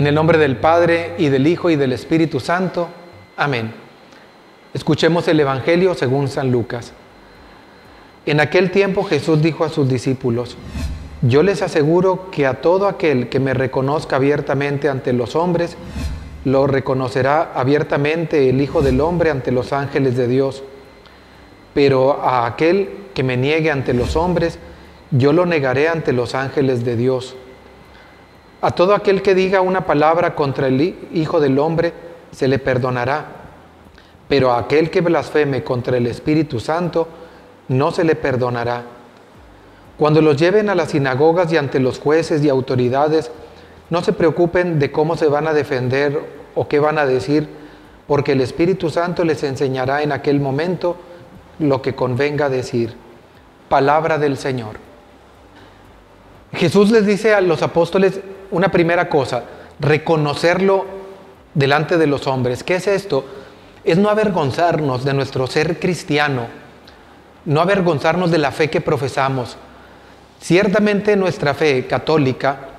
En el nombre del Padre, y del Hijo, y del Espíritu Santo. Amén. Escuchemos el Evangelio según San Lucas. En aquel tiempo Jesús dijo a sus discípulos: yo les aseguro que a todo aquel que me reconozca abiertamente ante los hombres, lo reconocerá abiertamente el Hijo del Hombre ante los ángeles de Dios. Pero a aquel que me niegue ante los hombres, yo lo negaré ante los ángeles de Dios. A todo aquel que diga una palabra contra el Hijo del Hombre, se le perdonará. Pero a aquel que blasfeme contra el Espíritu Santo, no se le perdonará. Cuando los lleven a las sinagogas y ante los jueces y autoridades, no se preocupen de cómo se van a defender o qué van a decir, porque el Espíritu Santo les enseñará en aquel momento lo que convenga decir. Palabra del Señor. Jesús les dice a los apóstoles una primera cosa: reconocerlo delante de los hombres. ¿Qué es esto? Es no avergonzarnos de nuestro ser cristiano, no avergonzarnos de la fe que profesamos. Ciertamente nuestra fe católica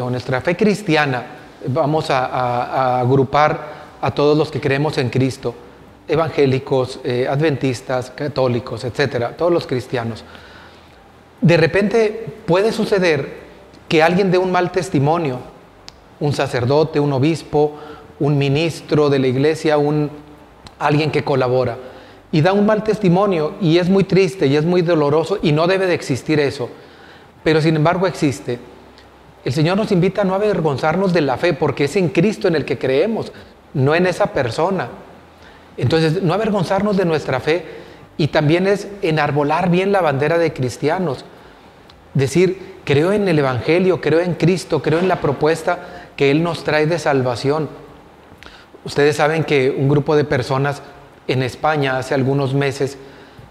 o nuestra fe cristiana, vamos a agrupar a todos los que creemos en Cristo, evangélicos, adventistas, católicos, etcétera, todos los cristianos. De repente puede suceder que alguien dé un mal testimonio, un sacerdote, un obispo, un ministro de la iglesia, alguien que colabora, y da un mal testimonio, y es muy triste y es muy doloroso, y no debe de existir eso, pero sin embargo existe. El Señor nos invita a no avergonzarnos de la fe, porque es en Cristo en el que creemos, no en esa persona. Entonces, no avergonzarnos de nuestra fe, y también es enarbolar bien la bandera de cristianos. Decir: creo en el Evangelio, creo en Cristo, creo en la propuesta que Él nos trae de salvación. Ustedes saben que un grupo de personas en España hace algunos meses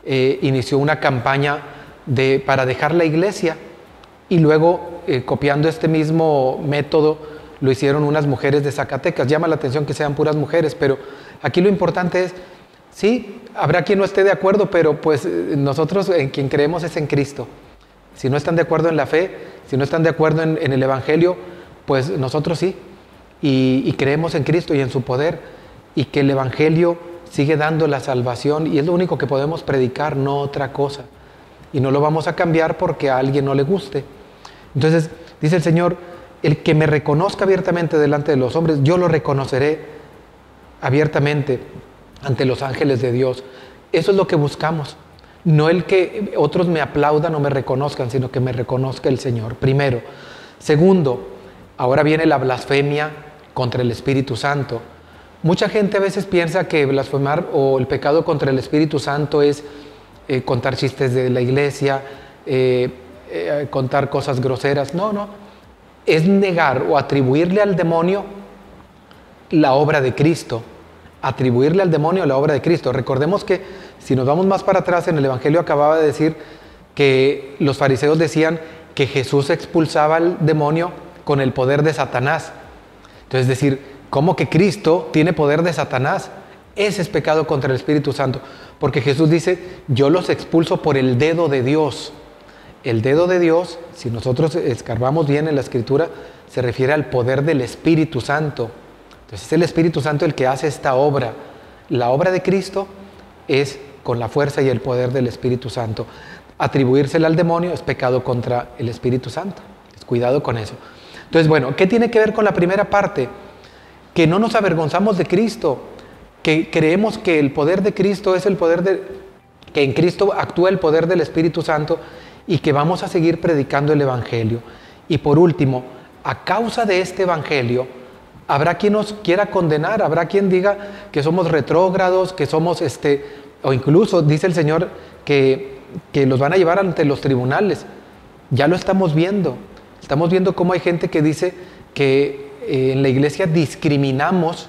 inició una campaña para dejar la iglesia, y luego copiando este mismo método lo hicieron unas mujeres de Zacatecas. Llama la atención que sean puras mujeres, pero aquí lo importante es, sí, habrá quien no esté de acuerdo, pero pues nosotros en quien creemos es en Cristo. Si no están de acuerdo en la fe, si no están de acuerdo en el Evangelio, pues nosotros sí. Y creemos en Cristo y en su poder, y que el Evangelio sigue dando la salvación, y es lo único que podemos predicar, no otra cosa. Y no lo vamos a cambiar porque a alguien no le guste. Entonces, dice el Señor: el que me reconozca abiertamente delante de los hombres, yo lo reconoceré abiertamente ante los ángeles de Dios. Eso es lo que buscamos. No el que otros me aplaudan o me reconozcan, sino que me reconozca el Señor, primero. Segundo, ahora viene la blasfemia contra el Espíritu Santo. Mucha gente a veces piensa que blasfemar o el pecado contra el Espíritu Santo es contar chistes de la iglesia, contar cosas groseras. No, no. Es negar o atribuirle al demonio la obra de Cristo. Atribuirle al demonio la obra de Cristo. Recordemos que si nos vamos más para atrás, en el Evangelio acababa de decir que los fariseos decían que Jesús expulsaba al demonio con el poder de Satanás. Entonces, decir, ¿cómo que Cristo tiene poder de Satanás? Ese es pecado contra el Espíritu Santo, porque Jesús dice: yo los expulso por el dedo de Dios. El dedo de Dios, si nosotros escarbamos bien en la Escritura, se refiere al poder del Espíritu Santo. Entonces es el Espíritu Santo el que hace esta obra. La obra de Cristo es con la fuerza y el poder del Espíritu Santo. Atribuírsela al demonio es pecado contra el Espíritu Santo. Cuidado con eso. Entonces, bueno, ¿qué tiene que ver con la primera parte? Que no nos avergonzamos de Cristo, que creemos que el poder de Cristo es el poder que en Cristo actúa el poder del Espíritu Santo, y que vamos a seguir predicando el Evangelio. Y por último, a causa de este Evangelio, habrá quien nos quiera condenar, habrá quien diga que somos retrógrados, que somos o incluso dice el Señor que los van a llevar ante los tribunales. Ya lo estamos viendo cómo hay gente que dice que en la iglesia discriminamos,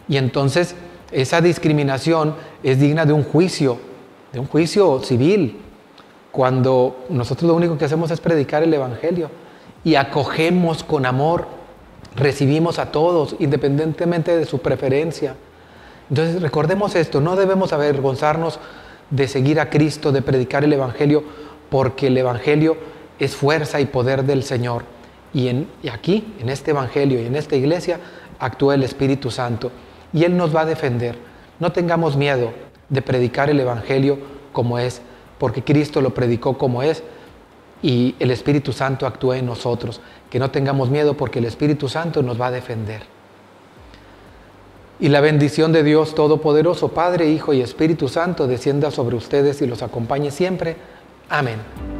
y entonces esa discriminación es digna de un juicio civil, cuando nosotros lo único que hacemos es predicar el Evangelio y acogemos con amor, recibimos a todos independientemente de su preferencia. Entonces recordemos esto: no debemos avergonzarnos de seguir a Cristo, de predicar el Evangelio, porque el Evangelio es fuerza y poder del Señor. Y aquí, en este Evangelio y en esta iglesia, actúa el Espíritu Santo. Y Él nos va a defender. No tengamos miedo de predicar el Evangelio como es, porque Cristo lo predicó como es y el Espíritu Santo actúa en nosotros. Que no tengamos miedo porque el Espíritu Santo nos va a defender. Y la bendición de Dios Todopoderoso, Padre, Hijo y Espíritu Santo, descienda sobre ustedes y los acompañe siempre. Amén.